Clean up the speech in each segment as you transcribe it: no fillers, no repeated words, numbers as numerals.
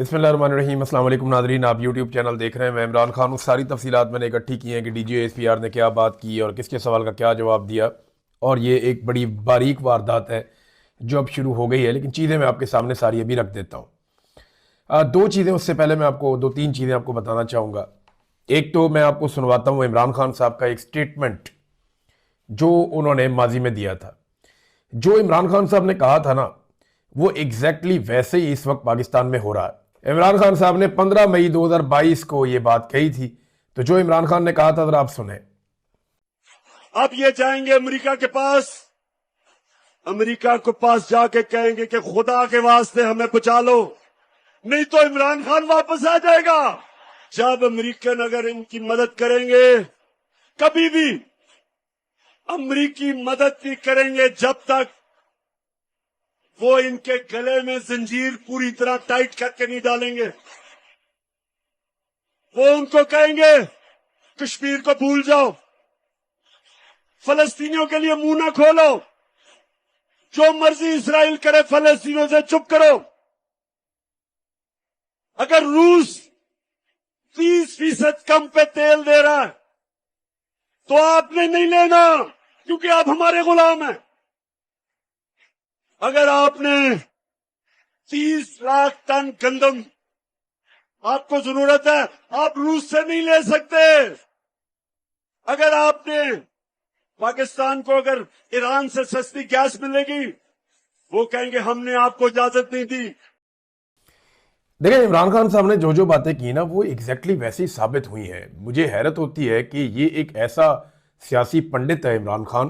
बिस्मिल्लाहिर्रहमानिर्रहीम। अस्सलाम वालेकुम नाज़रीन, आप यूट्यूब चैनल देख रहे हैं। मैं इमरान खान हूँ। सारी तफसीलात मैंने इकट्ठी की हैं कि DGSPR ने क्या बात की और किसके सवाल का क्या जवाब दिया। और ये एक बड़ी बारीक वारदात है जो अब शुरू हो गई है, लेकिन चीज़ें मैं आपके सामने सारी अभी रख देता हूँ। दो चीज़ें उससे पहले मैं आपको दो तीन चीज़ें आपको बताना चाहूँगा। एक तो मैं आपको सुनवाता हूँ इमरान खान साहब का एक स्टेटमेंट जो उन्होंने माजी में दिया था। जो इमरान खान साहब ने कहा था ना, वो एग्जैक्टली वैसे ही इस वक्त पाकिस्तान में हो रहा है। इमरान खान साहब ने 15 मई 2022 को ये बात कही थी। तो जो इमरान खान ने कहा था जरा आप सुने। अब ये जाएंगे अमेरिका के पास जाके कहेंगे कि खुदा के वास्ते हमें बचा लो, नहीं तो इमरान खान वापस आ जाएगा। जब अमेरिकन अगर इनकी मदद करेंगे, कभी भी अमेरिकी मदद नहीं करेंगे जब तक वो इनके गले में जंजीर पूरी तरह टाइट करके नहीं डालेंगे। वो उनको कहेंगे कश्मीर को भूल जाओ, फलस्तीनियों के लिए मुंह ना खोलो, जो मर्जी इसराइल करे फलस्तीनियों से चुप करो। अगर रूस 30% कम पे तेल दे रहा है तो आपने नहीं लेना, क्योंकि आप हमारे गुलाम हैं। अगर आपने 30 लाख टन गंदम आपको जरूरत है, आप रूस से नहीं ले सकते। अगर आपने पाकिस्तान को अगर ईरान से सस्ती गैस मिलेगी, वो कहेंगे हमने आपको इजाजत नहीं दी। देखिए, इमरान खान साहब ने जो जो बातें की ना, वो एग्जैक्टली वैसी साबित हुई हैं। मुझे हैरत होती है कि ये एक ऐसा सियासी पंडित है इमरान खान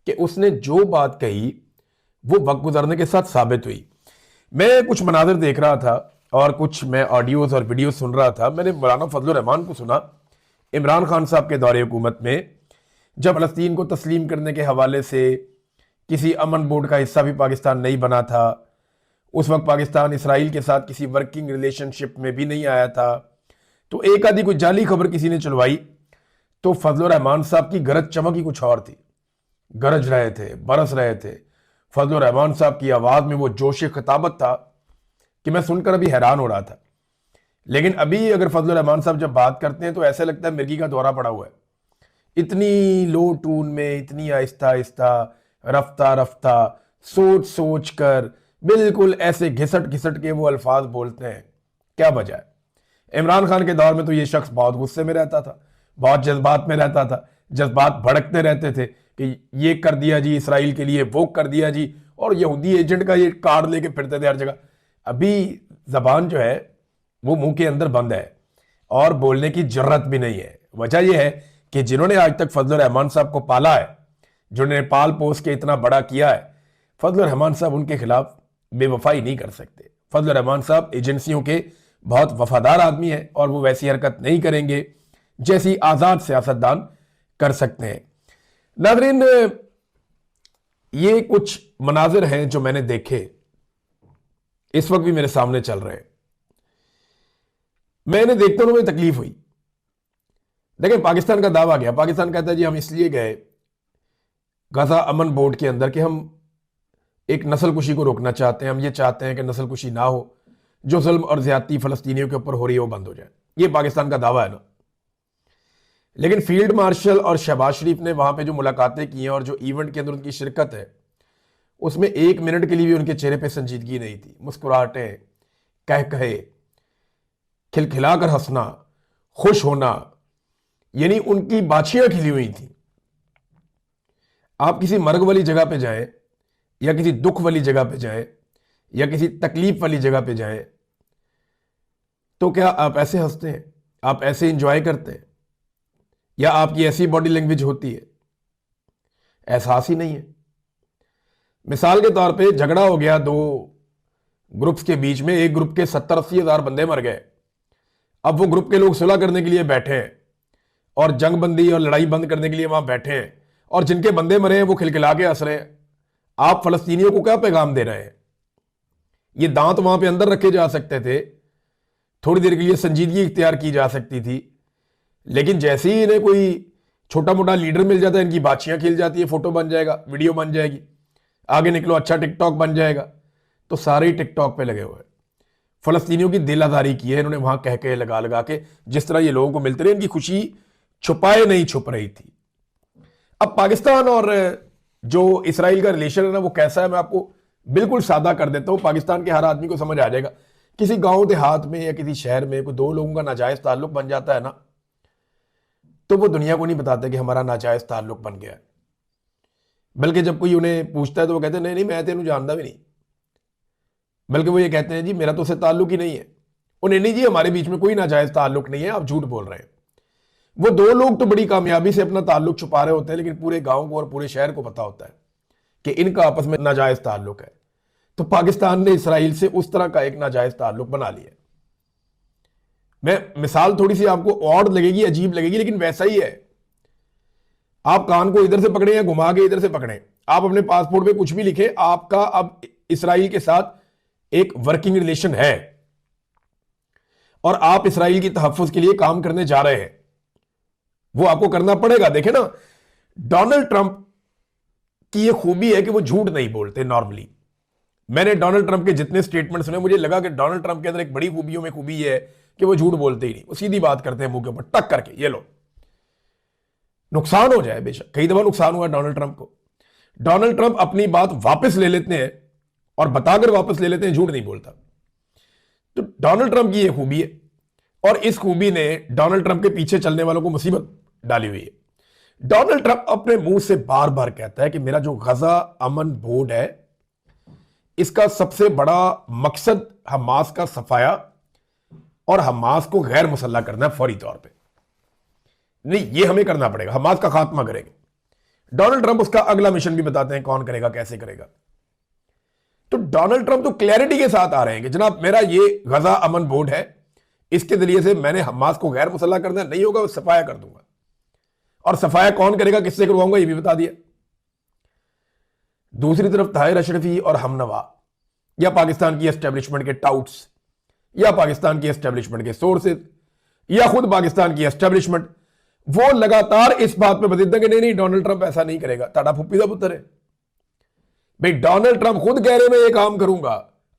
कि उसने जो बात कही वो वक्त गुजरने के साथ साबित हुई। मैं कुछ मनाजिर देख रहा था और कुछ मैं ऑडियोज और वीडियो सुन रहा था। मैंने मौलाना फजलुर रहमान को सुना इमरान खान साहब के दौरे हुकूमत में, जब फलस्तीन को तस्लीम करने के हवाले से किसी अमन बोर्ड का हिस्सा भी पाकिस्तान नहीं बना था। उस वक्त पाकिस्तान इसराइल के साथ किसी वर्किंग रिलेशनशिप में भी नहीं आया था। तो एक आधी कोई जाली खबर किसी ने चलवाई तो फजलुर रहमान साहब की गरज चमक ही कुछ और थी। गरज रहे थे, बरस रहे थे। फजलुर रहमान साहब की आवाज़ में वो जोश खिताबत था कि मैं सुनकर अभी हैरान हो रहा था। लेकिन अभी अगर फजलुर रहमान साहब जब बात करते हैं तो ऐसा लगता है मिर्गी का दौरा पड़ा हुआ है। इतनी लो टून में, इतनी आहिस्ता आहिस्ता, रफ्ता रफ्ता, सोच सोच कर, बिल्कुल ऐसे घिसट घिसट के वो अल्फाज बोलते हैं। क्या वजह है? इमरान खान के दौर में तो ये शख्स बहुत गुस्से में रहता था, बहुत जज्बात में रहता था, जज्बात भड़कते रहते थे कि ये कर दिया जी इसराइल के लिए, वो कर दिया जी, और यहूदी एजेंट का ये कार्ड लेके फिरते थे हर जगह। अभी जबान जो है वो मुंह के अंदर बंद है और बोलने की जरूरत भी नहीं है। वजह यह है कि जिन्होंने आज तक फजलुर रहमान साहब को पाला है, जिन्होंने पाल पोस के इतना बड़ा किया है, फजलुर रहमान साहब उनके खिलाफ बेवफाई नहीं कर सकते। फजलुर रहमान साहब एजेंसियों के बहुत वफादार आदमी हैं और वो वैसी हरकत नहीं करेंगे जैसी आजाद सियासतदान कर सकते हैं। नाज़रीन, ये कुछ मनाजिर हैं जो मैंने देखे, इस वक्त भी मेरे सामने चल रहे हैं। मैंने देखते हुए मुझे तकलीफ हुई। देखिए, पाकिस्तान का दावा गया, पाकिस्तान कहता है जी हम इसलिए गए गजा अमन बोर्ड के अंदर कि हम एक नस्लकुशी को रोकना चाहते हैं। हम ये चाहते हैं कि नस्लकुशी ना हो, जो जुल्म और ज्यादती फलस्तीनियों के ऊपर हो रही है वो बंद हो जाए। ये पाकिस्तान का दावा है ना। लेकिन फील्ड मार्शल और शहबाज शरीफ ने वहां पे जो मुलाकातें की हैं और जो इवेंट के अंदर उनकी शिरकत है, उसमें एक मिनट के लिए भी उनके चेहरे पे संजीदगी नहीं थी। मुस्कुराहटें, कह कहे, खिलखिलाकर हंसना, खुश होना, यानी उनकी बाछियां खिली हुई थी। आप किसी मर्ग वाली जगह पे जाएं या किसी दुख वाली जगह पे जाएं या किसी तकलीफ वाली जगह पे जाएं, तो क्या आप ऐसे हंसते हैं? आप ऐसे इंजॉय करते हैं? या आपकी ऐसी बॉडी लैंग्वेज होती है? एहसास ही नहीं है। मिसाल के तौर पे झगड़ा हो गया दो ग्रुप्स के बीच में, एक ग्रुप के 70-80 हजार बंदे मर गए। अब वो ग्रुप के लोग सुलह करने के लिए बैठे हैं और जंग बंदी और लड़ाई बंद करने के लिए वहां बैठे हैं, और जिनके बंदे मरे हैं वो खिलखिला के हंस रहे हैं। आप फलस्तीनियों को क्या पैगाम दे रहे हैं? ये दांत वहां पे अंदर रखे जा सकते थे, थोड़ी देर के लिए संजीदगी इख्तियार की जा सकती थी, लेकिन जैसे ही इन्हें कोई छोटा मोटा लीडर मिल जाता है, इनकी बाछियां खिल जाती है, फोटो बन जाएगा, वीडियो बन जाएगी, आगे निकलो अच्छा टिकटॉक बन जाएगा, तो सारे ही टिकटॉक पे लगे हुए हैं। फलस्तीनियों की दिल आजारी की है इन्होंने वहां कह के लगा लगा के, जिस तरह ये लोगों को मिलते रहे, इनकी खुशी छुपाए नहीं छुप रही थी। अब पाकिस्तान और जो इसराइल का रिलेशन है ना, वो कैसा है मैं आपको बिल्कुल सादा कर देता हूं, पाकिस्तान के हर आदमी को समझ आ जाएगा। किसी गांव देहात में या किसी शहर में कोई दो लोगों का नाजायज ताल्लुक बन जाता है ना, तो वो दुनिया को नहीं बताते कि हमारा नाजायज ताल्लुक बन गया है। बल्कि जब कोई उन्हें पूछता है तो वो कहते हैं नहीं नहीं मैं तेनू जानता भी नहीं। बल्कि वो ये कहते हैं जी मेरा तो उससे ताल्लुक ही नहीं है। उन्हें नहीं जी हमारे बीच में कोई नाजायज ताल्लुक नहीं है, आप झूठ बोल रहे हैं। वो दो लोग तो बड़ी कामयाबी से अपना ताल्लुक छुपा रहे होते हैं, लेकिन पूरे गांव को और पूरे शहर को पता होता है कि इनका आपस में नाजायज ताल्लुक है। तो पाकिस्तान ने इसराइल से उस तरह का एक नाजायज ताल्लुक बना लिया। मैं मिसाल थोड़ी सी आपको ऑड लगेगी, अजीब लगेगी, लेकिन वैसा ही है। आप कान को इधर से पकड़े या घुमा के इधर से पकड़े, आप अपने पासपोर्ट पे कुछ भी लिखे, आपका अब इसराइल के साथ एक वर्किंग रिलेशन है और आप इसराइल की तहफ्फुज के लिए काम करने जा रहे हैं, वो आपको करना पड़ेगा। देखे ना, डोनाल्ड ट्रंप की ये खूबी है कि वो झूठ नहीं बोलते नॉर्मली। मैंने डोनाल्ड ट्रंप के जितने स्टेटमेंट सुने, मुझे लगा कि डोनाल्ड ट्रंप के अंदर एक बड़ी खूबियों में खूबी है कि वो झूठ बोलते ही नहीं, वो सीधी बात करते हैं मुंह के ऊपर टक करके। ये लो, नुकसान हो जाए बेशक, कई दफा नुकसान हुआ डोनाल्ड ट्रंप को। डोनाल्ड ट्रंप अपनी बात वापस ले लेते हैं और बताकर वापस ले लेते हैं, झूठ नहीं बोलता। तो डोनाल्ड ट्रंप की यह खूबी है और इस खूबी ने डोनाल्ड ट्रंप के पीछे चलने वालों को मुसीबत डाली हुई है। डोनाल्ड ट्रंप अपने मुंह से बार बार कहता है कि मेरा जो गजा अमन बोर्ड है, इसका सबसे बड़ा मकसद हमास का सफाया और हमास को गैर मुसल्ला करना है फौरी तौर पे। नहीं, ये हमें करना पड़ेगा, हमास का खात्मा करेंगे। डोनाल्ड ट्रंप उसका अगला मिशन भी बताते हैं कौन करेगा, कैसे करेगा। तो डोनाल्ड ट्रंप तो क्लैरिटी के साथ आ रहे हैं कि जनाब मेरा ये गजा अमन बोर्ड है, इसके जरिए से मैंने हमास को गैर मुसल्ला करना नहीं होगा, वो सफाया कर दूंगा। और सफाया कौन करेगा, किससे करवाऊंगा, ये भी बता दिया। दूसरी तरफ ताहिर अशरफी और हमनवा या पाकिस्तान की एस्टेब्लिशमेंट के टाउट्स या पाकिस्तान की एस्टेब्लिशमेंट के सोर्सेज या खुद पाकिस्तान की एस्टेब्लिशमेंट, वो लगातार इस बात पे बदलते कि नहीं नहीं डोनाल्ड ट्रंप ऐसा नहीं करेगा। ताड़ा फुप्पी का पुत्र है भाई, डोनाल्ड ट्रंप खुद कह रहे मैं ये काम करूंगा,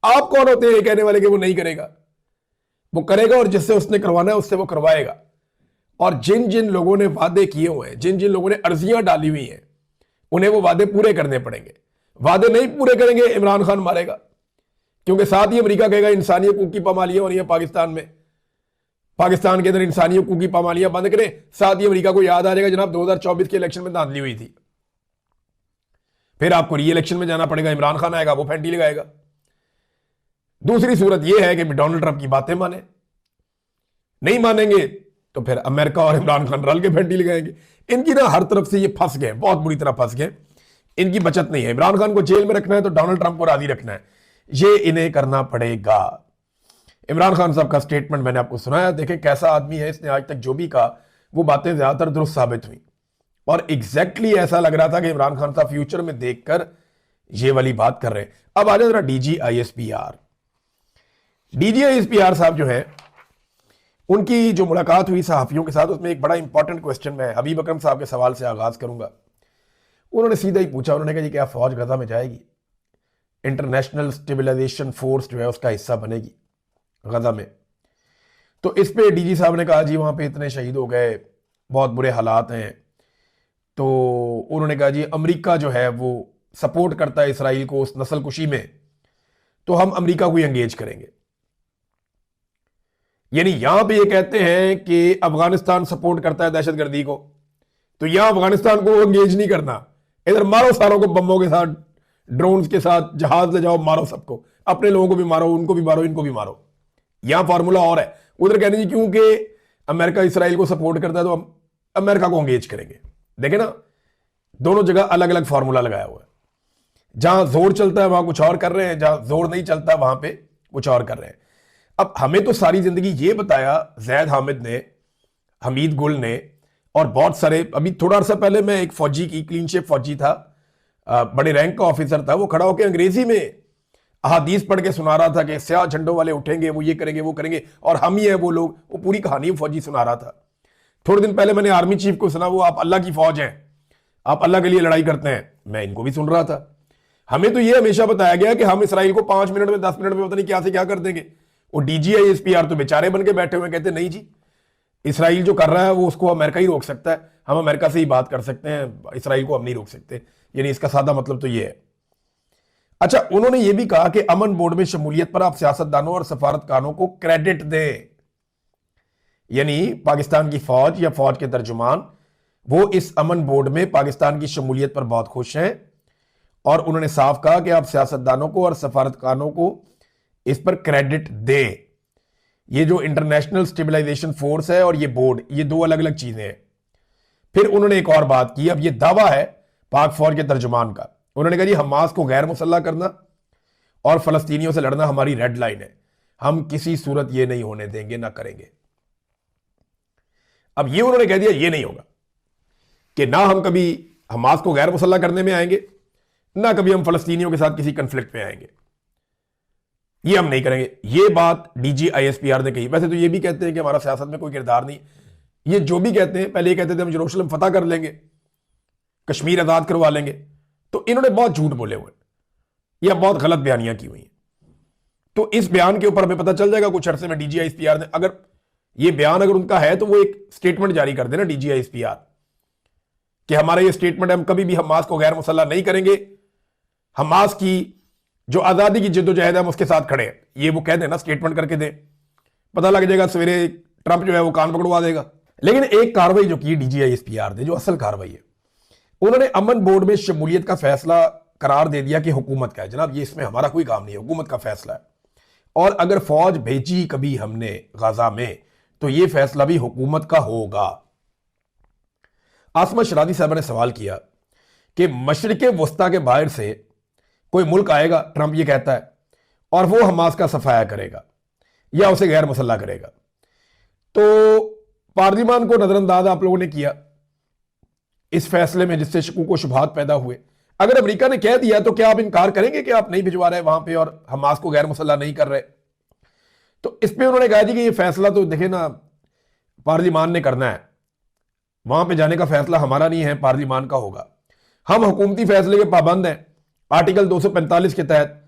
आप कौन होते हैं ये कहने वाले कि वो नहीं करेगा। वो करेगा और जिससे उसने करवाना है उससे वो करवाएगा। और जिन जिन लोगों ने वादे किए हुए हैं, जिन जिन लोगों ने अर्जियां डाली हुई हैं, उन्हें वो वादे पूरे करने पड़ेंगे। वादे नहीं पूरे करेंगे इमरान खान मारेगा, क्योंकि साथ ही अमेरिका कहेगा इंसानी हकूक की पामालियां हो रही है पाकिस्तान में, पाकिस्तान के अंदर इंसानी हकूक की पामालियां बंद करें। साथ ही अमेरिका को याद आ जाएगा जनाब 2024 के इलेक्शन में धांधली हुई थी, फिर आपको री इलेक्शन में जाना पड़ेगा, इमरान खान आएगा वो फैंटी लगाएगा। दूसरी सूरत यह है कि डोनाल्ड ट्रंप की बातें माने, नहीं मानेंगे तो फिर अमेरिका और इमरान खान रल के फैंटी लगाएंगे। इनकी ना हर तरफ से ये फंस गए, बहुत बुरी तरह फंस गए, इनकी बचत नहीं है। इमरान खान को जेल में रखना है तो डोनाल्ड ट्रंप को राजी रखना है, ये इन्हें करना पड़ेगा। इमरान खान साहब का स्टेटमेंट मैंने आपको सुनाया, देखें कैसा आदमी है, इसने आज तक जो भी कहा वो बातें ज्यादातर दुरुस्त साबित हुई और एग्जैक्टली ऐसा लग रहा था कि इमरान खान साहब फ्यूचर में देखकर ये वाली बात कर रहे हैं। अब आ जाए जरा DGISPR साहब जो है, उनकी जो मुलाकात हुई सहाफियों के साथ, उसमें एक बड़ा इंपॉर्टेंट क्वेश्चन मैं हबीब अकरम साहब के सवाल से आगाज करूंगा। उन्होंने सीधा ही पूछा, उन्होंने कहा जी क्या फौज गजा में जाएगी, इंटरनेशनल स्टेबलाइजेशन फोर्स जो है उसका हिस्सा बनेगी गजा में। तो इस पे DG साहब ने कहा जी वहां पे इतने शहीद हो गए, बहुत बुरे हालात हैं। तो उन्होंने कहा जी अमेरिका जो है वो सपोर्ट करता है इसराइल को उस नस्ल कुशी में, तो हम अमेरिका को एंगेज करेंगे। यानी यहां पे ये कहते हैं कि अफगानिस्तान सपोर्ट करता है दहशतगर्दी को, तो यहां अफगानिस्तान को एंगेज नहीं करना, इधर मारो सारों को बम्बों के साथ, ड्रोन्स के साथ, जहाज ले जाओ मारो सबको, अपने लोगों को भी मारो, उनको भी मारो, इनको भी मारो। यहां फॉर्मूला और है, उधर कहने जी क्योंकि अमेरिका इसराइल को सपोर्ट करता है तो हम अमेरिका को एंगेज करेंगे। देखे ना, दोनों जगह अलग अलग फॉर्मूला लगाया हुआ है। जहां जोर चलता है वहां कुछ और कर रहे हैं, जहां जोर नहीं चलता वहां पे कुछ और कर रहे हैं। अब हमें तो सारी जिंदगी ये बताया जैद हामिद ने, हमीद गुल ने और बहुत सारे, अभी थोड़ा अर्सा पहले मैं एक फौजी की, क्लीन शेप फौजी था, बड़े रैंक का ऑफिसर था, वो खड़ा होकर अंग्रेजी में अहादीस पढ़ के सुना रहा था कि स्याह झंडों वाले उठेंगे, वो ये करेंगे वो करेंगे और हम ही है वो लोग, वो पूरी कहानी फौजी सुना रहा था। थोड़े दिन पहले मैंने आर्मी चीफ को सुना, वो आप अल्लाह की फौज हैं, आप अल्लाह के लिए लड़ाई करते हैं, मैं इनको भी सुन रहा था। हमें तो ये हमेशा बताया गया कि हम इसराइल को 5 मिनट में 10 मिनट में पता नहीं क्या से क्या कर देंगे, वो DGISPR तो बेचारे बन के बैठे हुए, कहते नहीं जी, इसराइल जो कर रहा है वो उसको अमेरिका ही रोक सकता है, हम अमेरिका से ही बात कर सकते हैं, इसराइल को हम नहीं रोक सकते। यानी इसका सादा मतलब तो ये है। अच्छा, उन्होंने ये भी कहा कि अमन बोर्ड में शमूलियत पर आप सियासतदानों और सफारतखानों को क्रेडिट दें। यानी पाकिस्तान की फौज या फौज के तर्जुमान वो इस अमन बोर्ड में पाकिस्तान की शमूलियत पर बहुत खुश हैं, और उन्होंने साफ कहा कि आप सियासतदानों को और सफारतखानों को इस पर क्रेडिट दें। ये जो इंटरनेशनल स्टेबलाइजेशन फोर्स है और ये बोर्ड, ये दो अलग अलग चीजें हैं। फिर उन्होंने एक और बात की, अब ये दावा है पाक फौज के तर्जुमान का, उन्होंने कहा जी हमास को गैर मुसल्लह करना और फलस्तीनियों से लड़ना हमारी रेड लाइन है, हम किसी सूरत ये नहीं होने देंगे, ना करेंगे। अब ये उन्होंने कह दिया ये नहीं होगा कि ना हम कभी हमास को गैर मुसल्लह करने में आएंगे, ना कभी हम फलस्तीनियों के साथ किसी कंफ्लिक्ट में आएंगे, ये हम नहीं करेंगे। ये बात DGISPR ने कही। वैसे तो ये भी कहते हैं कि हमारा सियासत में कोई किरदार नहीं, ये जो भी कहते हैं, पहले ये कहते थे हम यरूशलेम फतह कर लेंगे, कश्मीर आजाद करवा लेंगे, तो इन्होंने बहुत झूठ बोले हुए या बहुत गलत बयानियां की हुई हैं। तो इस बयान के ऊपर हमें पता चल जाएगा कुछ अरसे में DGISPR ने, अगर ये बयान अगर उनका है तो वो एक स्टेटमेंट जारी कर देना DGISPR कि हमारा ये स्टेटमेंट है, हम कभी भी हमास को गैर मुसल्लह नहीं करेंगे, हमास की जो आजादी की जद्दोजहद है हम उसके साथ खड़े हैं, ये वो कह देना, स्टेटमेंट करके दे, पता लग जाएगा सवेरे ट्रंप जो है वो कान पकड़वा देगा। लेकिन एक कार्रवाई जो की DGISPR ने, जो असल कार्रवाई है, उन्होंने अमन बोर्ड में शमूलियत का फैसला करार दे दिया कि हुकूमत का है। जनाब ये इसमें हमारा कोई काम नहीं है, हुकूमत का फैसला है, और अगर फौज भेजी कभी हमने गाजा में तो ये फैसला भी हुकूमत का होगा। आसमा शरादी साहब ने सवाल किया कि मशरिक वस्ता के बाहर से कोई मुल्क आएगा, ट्रंप ये कहता है, और वो हमास का सफाया करेगा या उसे गैर मुसल्लह करेगा, तो पार्लिमान को नजरअंदाज आप लोगों ने किया इस फैसले में, जिससे शकूक व शुबहात पैदा हुए। अगर अमेरिका ने कह दिया तो क्या आप इनकार करेंगे कि आप नहीं भिजवा रहे वहां पे और हमास को गैर मुसल्लह नहीं कर रहे? तो इस पे उन्होंने कहा जी कि ये फैसला तो देखे ना पार्लिमान ने करना है, वहां पे जाने का फैसला हमारा नहीं है, पार्लिमान का होगा। हम हुकूमती फैसले के पाबंद हैं, आर्टिकल 245 के तहत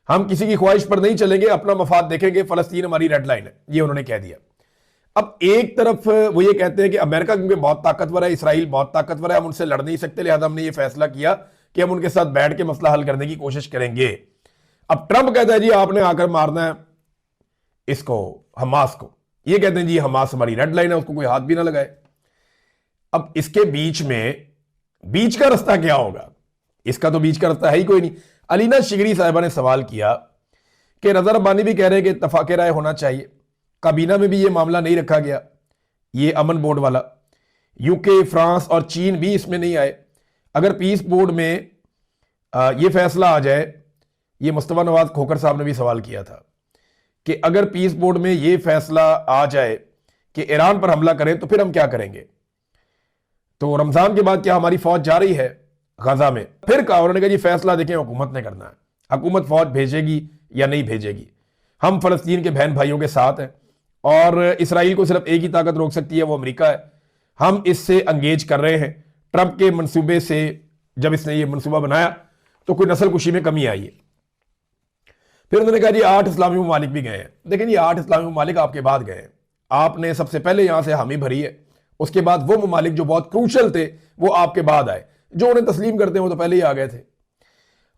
हम किसी की ख्वाहिश पर नहीं चलेंगे, अपना मफाद देखेंगे, फलस्तीन हमारी रेड लाइन है, ये उन्होंने कह दिया। अब एक तरफ वो ये कहते हैं कि अमेरिका क्योंकि बहुत ताकतवर है, इसराइल बहुत ताकतवर है, हम उनसे लड़ नहीं सकते, लिहाजा हमने ये फैसला किया कि हम उनके साथ बैठ के मसला हल करने की कोशिश करेंगे। अब ट्रंप कहता है जी आपने आकर मारना है इसको, हमास को, ये कहते हैं जी हमास हमारी रेड लाइन है, उसको कोई हाथ भी ना लगाए। अब इसके बीच में बीच का रास्ता क्या होगा? इसका तो बीच का रास्ता है ही कोई नहीं। अलीना शिगरी साहिबा ने सवाल किया कि रजा रब्बानी भी कह रहे हैं कि इत्तफाक राय होना चाहिए, काबीना में भी ये मामला नहीं रखा गया, ये अमन बोर्ड वाला, यूके, फ्रांस और चीन भी इसमें नहीं आए। अगर पीस बोर्ड में ये फैसला आ जाए, ये मुस्तफा नवाज खोखर साहब ने भी सवाल किया था कि अगर पीस बोर्ड में ये फैसला आ जाए कि ईरान पर हमला करें तो फिर हम क्या करेंगे? तो रमजान के बाद क्या हमारी फौज जा रही है गाजा में? फिर कहा, उन्होंने कहा जी फैसला देखें हुकूमत ने करना है, हुकूमत फौज भेजेगी या नहीं भेजेगी। हम फलस्तीन के बहन भाइयों के साथ हैं और इसराइल को सिर्फ एक ही ताकत रोक सकती है, वो अमेरिका है। हम इससे अंगेज कर रहे हैं। ट्रंप के मंसूबे से जब इसने ये मंसूबा बनाया तो कोई नस्ल कुशी में कमी आई है। फिर उन्होंने कहा जी 8 इस्लामी ममालिक भी गए हैं। देखें जी 8 इस्लामी ममालिक आपके बाद गए हैं, आपने सबसे पहले यहां से हामी भरी है, उसके बाद वो ममालिक जो बहुत क्रूशल थे वो आपके बाद आए, जो उन्हें तस्लीम करते हैं वो तो पहले ही आ गए थे।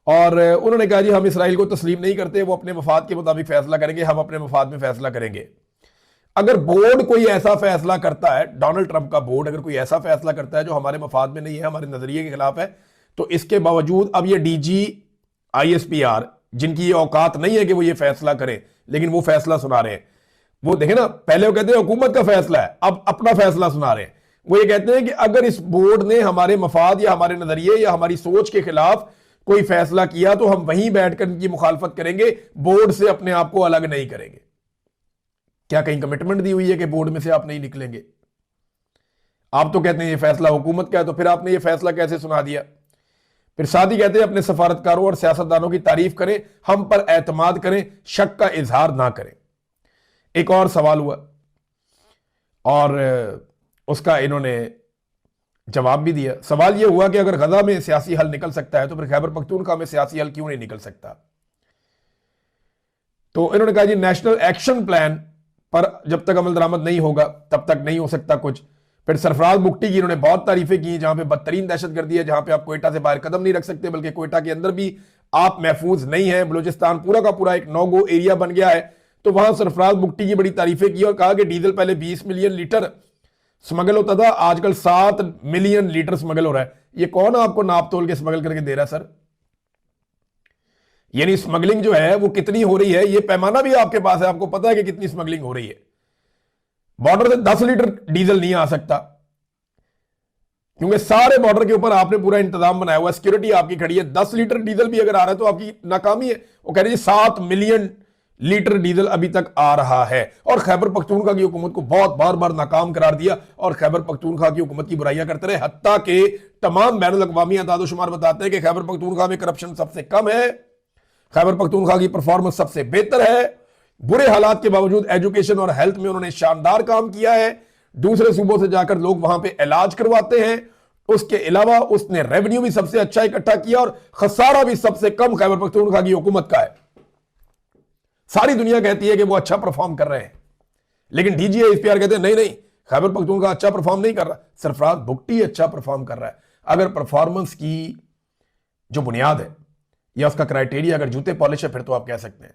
और उन्होंने कहा जी हम इसराइल को तस्लीम नहीं करते, वो अपने मफाद के मुताबिक फैसला करेंगे, हम अपने मफाद में फैसला करेंगे। अगर बोर्ड कोई ऐसा फैसला करता है, डोनाल्ड ट्रंप का बोर्ड अगर कोई ऐसा फैसला करता है जो हमारे मफाद में नहीं है, हमारे नजरिए के खिलाफ है, तो इसके बावजूद अब ये DGISPR जिनकी ये औकात नहीं है कि वो ये फैसला करें, लेकिन वो फैसला सुना रहे हैं। वो देखे ना, पहले वो कहते हैं हुकूमत का फैसला है, अब अपना फैसला सुना रहे हैं। वो ये कहते हैं कि अगर इस बोर्ड ने हमारे मफाद या हमारे नजरिए या हमारी सोच के खिलाफ कोई फैसला किया तो हम वहीं बैठकर इनकी मुखालफत करेंगे, बोर्ड से अपने आप को अलग नहीं करेंगे। क्या कहीं कमिटमेंट दी हुई है कि बोर्ड में से आप नहीं निकलेंगे? आप तो कहते हैं ये फैसला हुकूमत का है, तो फिर आपने ये फैसला कैसे सुना दिया? फिर साथ ही कहते हैं अपने सफारतकारों और सियासतदानों की तारीफ करें, हम पर एतमाद करें, शक का इजहार ना करें। एक और सवाल हुआ और उसका इन्होंने जवाब भी दिया। सवाल यह हुआ कि अगर गजा में सियासी हल निकल सकता है तो फिर खैबर पख्तूनख्वा में सियासी हल क्यों नहीं निकल सकता? तो इन्होंने कहा जी नेशनल एक्शन प्लान पर जब तक अमल दरामद नहीं होगा तब तक नहीं हो सकता कुछ। फिर सरफराज बुगटी की इन्होंने बहुत तारीफें की, जहां पे बदतरीन दहशतगर्दी है, जहां पे आप कोयटा से बाहर कदम नहीं रख सकते, बल्कि कोयटा के अंदर भी आप महफूज नहीं है, बलूचिस्तान पूरा का पूरा एक नो गो एरिया बन गया है। तो वहां सरफराज बुगटी की बड़ी तारीफें की और कहा कि डीजल पहले 20 मिलियन लीटर स्मगल होता था, आजकल 7 मिलियन लीटर स्मगल हो रहा है। ये कौन आपको नाप तोल के स्मगल करके दे रहा है सर? यानी स्मगलिंग जो है वो कितनी हो रही है, ये पैमाना भी आपके पास है, आपको पता है कि कितनी स्मगलिंग हो रही है। बॉर्डर से 10 लीटर डीजल नहीं आ सकता, क्योंकि सारे बॉर्डर के ऊपर आपने पूरा इंतजाम बनाया हुआ है, सिक्योरिटी आपकी खड़ी है। 10 लीटर डीजल भी अगर आ रहा है तो आपकी नाकामी है। वो कह रही है 7 मिलियन लीटर डीजल अभी तक आ रहा है, और खैबर पख्तूनख्वा की हुकूमत को बहुत बार बार नाकाम करार दिया, और खैबर पख्तूनख्वा की हुकूमत की बुराइयां करते रहे। हत्ता के तमाम बैनुल अक़वामी अदाद-ओ-शुमार बताते हैं कि खैबर पख्तूनख्वा में करप्शन सबसे कम है, खैबर पख्तूनख्वा की परफॉर्मेंस सबसे बेहतर है। बुरे हालात के बावजूद एजुकेशन और हेल्थ में उन्होंने शानदार काम किया है। दूसरे सूबों से जाकर लोग वहां पे इलाज करवाते हैं। उसके अलावा उसने रेवेन्यू भी सबसे अच्छा इकट्ठा किया, और खसारा भी सबसे कम खैबर पख्तूनख्वा की हुकूमत का है। सारी दुनिया कहती है कि वो अच्छा परफॉर्म कर रहे हैं, लेकिन DGISPR कहते हैं नहीं नहीं, खैबर पख्तूनख्वा अच्छा परफॉर्म नहीं कर रहा, सरफराज बुगटी अच्छा परफॉर्म कर रहा है। अगर परफॉर्मेंस की जो बुनियाद है या उसका क्राइटेरिया अगर जूते पॉलिश है फिर तो आप कह सकते हैं,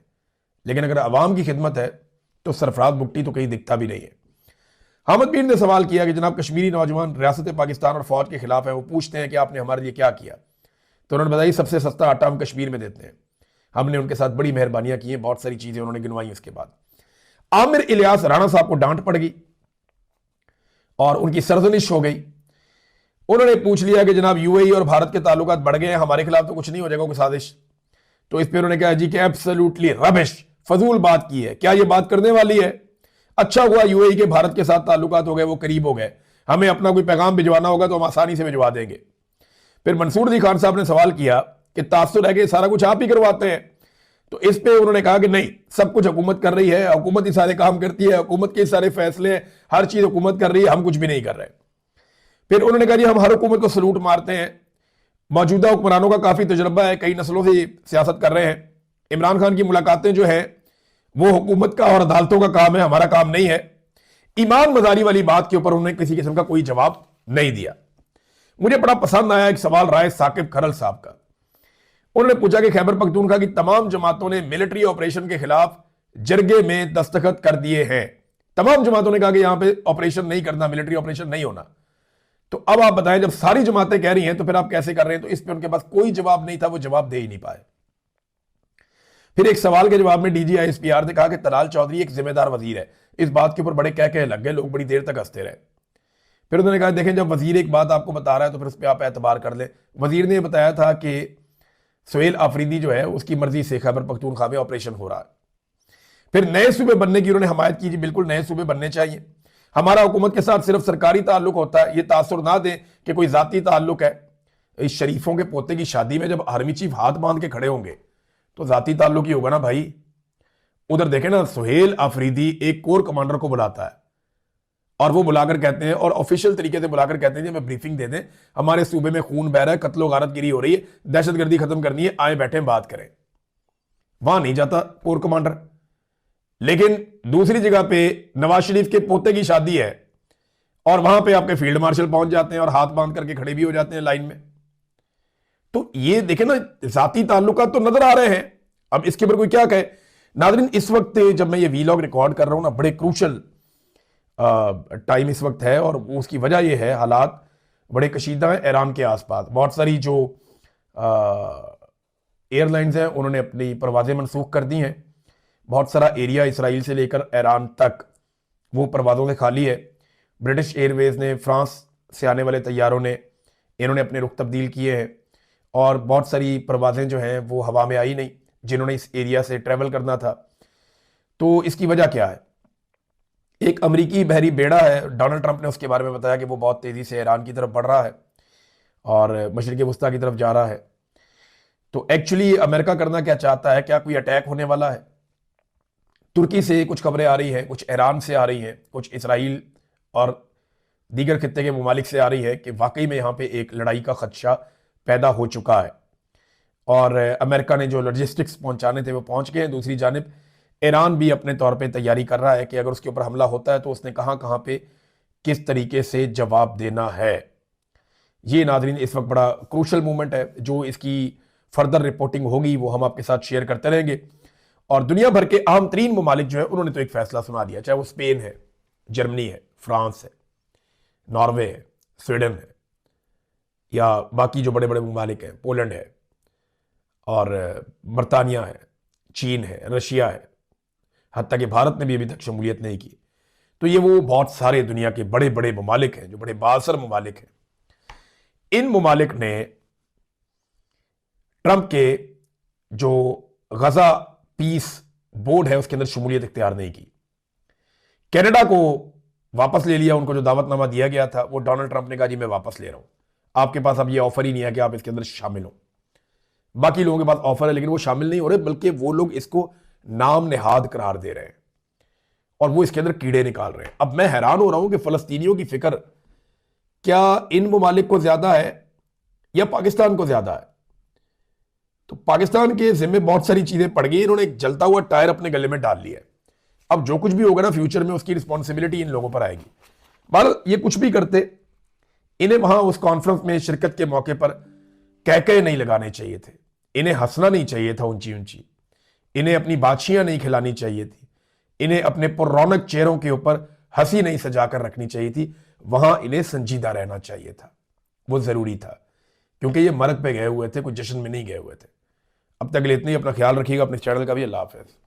लेकिन अगर अवाम की खिदमत है तो सरफराज बुगटी तो कहीं दिखता भी नहीं है। हामिद पीर ने सवाल किया कि जनाब कश्मीरी नौजवान रियासत पाकिस्तान और फौज के खिलाफ है, वो पूछते हैं कि आपने हमारे लिए क्या किया। तो उन्होंने बताया सबसे सस्ता आटा हम कश्मीर में देते हैं, हमने उनके साथ बड़ी मेहरबानियां की हैं, बहुत सारी चीजें उन्होंने गिनवाई। उसके बाद आमिर इलियास राणा साहब को डांट पड़ गई और उनकी सरजनिश हो गई। उन्होंने पूछ लिया कि जनाब UAE और भारत के ताल्लुकात बढ़ गए हैं, हमारे खिलाफ तो कुछ नहीं हो जाएगा कोई साजिश। तो इस पर उन्होंने कहा जी कि एब्सोल्युटली रबिश, फजूल बात की है, क्या ये बात करने वाली है? अच्छा हुआ UAE के भारत के साथ ताल्लुकात हो गए, वो करीब हो गए, हमें अपना कोई पैगाम भिजवाना होगा तो हम आसानी से भिजवा देंगे। फिर मंसूर अली खान साहब ने सवाल किया कि तासुर है कि सारा कुछ आप ही करवाते हैं। तो इस पे उन्होंने कहा कि नहीं, सब कुछ हुकूमत कर रही है, हुकूमत ही सारे काम करती है, हुकूमत के सारे फैसले, हर चीज हुकूमत कर रही है, हम कुछ भी नहीं कर रहे। फिर उन्होंने कहा जी हम हर हुकूमत को सलूट मारते हैं, मौजूदा हुक्मरानों का काफी तजुर्बा है, कई नस्लों से सियासत कर रहे हैं। इमरान खान की मुलाकातें जो है वो हुकूमत का और अदालतों का काम है, हमारा काम नहीं है। ईमान मजारी वाली बात के ऊपर उन्होंने किसी किस्म का कोई जवाब नहीं दिया। मुझे बड़ा पसंद आया एक सवाल राय साकिब खरल साहब का। उन्होंने पूछा कि खैबर पख्तूनख्वा की तमाम जमातों ने मिलिट्री ऑपरेशन के खिलाफ जरगे में दस्तखत कर दिए हैं। तमाम जमातों ने कहा कि यहां पे ऑपरेशन नहीं करना, मिलिट्री ऑपरेशन नहीं होना। तो अब आप बताएं, जब सारी जमातें कह रही हैं तो फिर आप कैसे कर रहे हैं? तो इस पर उनके पास कोई जवाब नहीं था, वो जवाब दे ही नहीं पाए। फिर एक सवाल के जवाब में DGISPR ने कहा कि तलाल चौधरी एक जिम्मेदार वजीर है। इस बात के ऊपर बड़े कह लग गए, लोग बड़ी देर तक हंसते रहे। फिर उन्होंने कहा देखें, जब वजीर एक बात आपको बता रहा है तो फिर उस पर आप एतबार कर लें। वजीर ने बताया था कि सुहेल आफरीदी जो है उसकी मर्जी से खैबर पख्तूनख्वा में ऑपरेशन हो रहा है। फिर नए सूबे बनने की उन्होंने हमायत की, बिल्कुल नए सूबे बनने चाहिए, हमारा हुकूमत के साथ सिर्फ सरकारी ताल्लुक होता है, ये तासुर ना दें कि कोई जाती ताल्लुक है। इस शरीफों के पोते की शादी में जब आर्मी चीफ हाथ बांध के खड़े होंगे तो जाती ताल्लुक ही होगा ना भाई। उधर देखें ना, सुहेल आफरीदी एक कोर कमांडर को बुलाता है और वो बुलाकर कहते हैं, और ऑफिशियल तरीके से बुलाकर कहते हैं जी हमें ब्रीफिंग दे दें, हमारे सूबे में खून बह रहा है, कत्लो गारतगिरी हो रही है, दहशतगर्दी खत्म करनी है, आए बैठे बात करें। वहां नहीं जाता कोर कमांडर। लेकिन दूसरी जगह पे नवाज शरीफ के पोते की शादी है और वहां पे आपके फील्ड मार्शल पहुंच जाते हैं और हाथ बांध करके खड़े भी हो जाते हैं लाइन में। तो ये देखें ना, जाती ताल्लुकात तो नजर आ रहे हैं। अब इसके ऊपर कोई क्या कहे? नादरीन, इस वक्त जब मैं ये वीलॉग रिकॉर्ड कर रहा हूं ना, बड़े क्रूशल टाइम इस वक्त है, और उसकी वजह यह है हालात बड़े कशीदा हैं ईरान के आसपास। बहुत सारी जो एयरलाइंस हैं उन्होंने अपनी परवाजें मनसूख कर दी हैं। बहुत सारा एरिया इसराइल से लेकर ईरान तक वो परवाज़ों से खाली है। ब्रिटिश एयरवेज ने, फ्रांस से आने वाले तैयारों ने, इन्होंने अपने रुख तब्दील किए हैं, और बहुत सारी परवाज़ें जो हैं वो हवा में आई नहीं जिन्होंने इस एरिया से ट्रैवल करना था। तो इसकी वजह क्या है? एक अमरीकी बहरी बेड़ा है, डोनाल्ड ट्रंप ने उसके बारे में बताया कि वो बहुत तेज़ी से ईरान की तरफ बढ़ रहा है और मशरिक़ वस्ता की तरफ जा रहा है। तो एक्चुअली अमेरिका करना क्या चाहता है? क्या कोई अटैक होने वाला है? तुर्की से कुछ खबरें आ रही हैं, कुछ ईरान से आ रही हैं, कुछ इसराइल और दीगर खित्ते के ममालिक से आ रही है कि वाकई में यहाँ पे एक लड़ाई का खदशा पैदा हो चुका है, और अमेरिका ने जो लॉजिस्टिक्स पहुंचाने थे वो पहुंच गए हैं। दूसरी जानिब ईरान भी अपने तौर पे तैयारी कर रहा है कि अगर उसके ऊपर हमला होता है तो उसने कहां कहां पे किस तरीके से जवाब देना है। ये नाजरीन इस वक्त बड़ा क्रूशल मोमेंट है। जो इसकी फर्दर रिपोर्टिंग होगी वो हम आपके साथ शेयर करते रहेंगे। और दुनिया भर के अहम तरीन ममालिक जो है उन्होंने तो एक फैसला सुना दिया, चाहे वो स्पेन है, जर्मनी है, फ्रांस है, नॉर्वे है, स्वीडन है, या बाकी जो बड़े बड़े ममालिक हैं, पोलैंड है और बरतानिया है, चीन है, रशिया है, हत्ता कि भारत ने भी अभी तक शमूलियत नहीं की। तो ये वो बहुत सारे दुनिया के बड़े बड़े ममालिक हैं जो बड़े बासर ममालिक हैं। इन ममालिक ने ट्रंप के जो गजा पीस बोर्ड है उसके अंदर शमूलियत इख्तियार नहीं की। कनाडा को वापस ले लिया, उनको जो दावतनामा दिया गया था वो डोनाल्ड ट्रंप ने कहा जी मैं वापस ले रहा हूं, आपके पास अब ये ऑफर ही नहीं है कि आप इसके अंदर शामिल हो। बाकी लोगों के पास ऑफर है लेकिन वो शामिल नहीं हो रहे, बल्कि वो लोग इसको नाम नेहाद करार दे रहे हैं और वो इसके अंदर कीड़े निकाल रहे हैं। अब मैं हैरान हो रहा हूं कि फलस्तीनियों की फिक्र क्या इन ममालिक को ज्यादा है या पाकिस्तान को ज्यादा है। तो पाकिस्तान के जिम्मे बहुत सारी चीजें पड़ गई, इन्होंने एक जलता हुआ टायर अपने गले में डाल लिया है। अब जो कुछ भी होगा ना फ्यूचर में उसकी रिस्पॉन्सिबिलिटी इन लोगों पर आएगी। बहरहाल ये कुछ भी करते, इन्हें वहां उस कॉन्फ्रेंस में शिरकत के मौके पर कहकहे नहीं लगाने चाहिए थे, इन्हें हंसना नहीं चाहिए था ऊंची ऊंची, इन्हें अपनी बादशियां नहीं खिलानी चाहिए थी, इन्हें अपने पुररौनक चेहरों के ऊपर हंसी नहीं सजाकर रखनी चाहिए थी। वहां इन्हें संजीदा रहना चाहिए था, वो जरूरी था, क्योंकि ये मरग पे गए हुए थे, कुछ जश्न में नहीं गए हुए थे। अब तक के लिए इतनी, अपना ख्याल रखिएगा, अपने चैनल का भी। अल्लाह हाफिज़।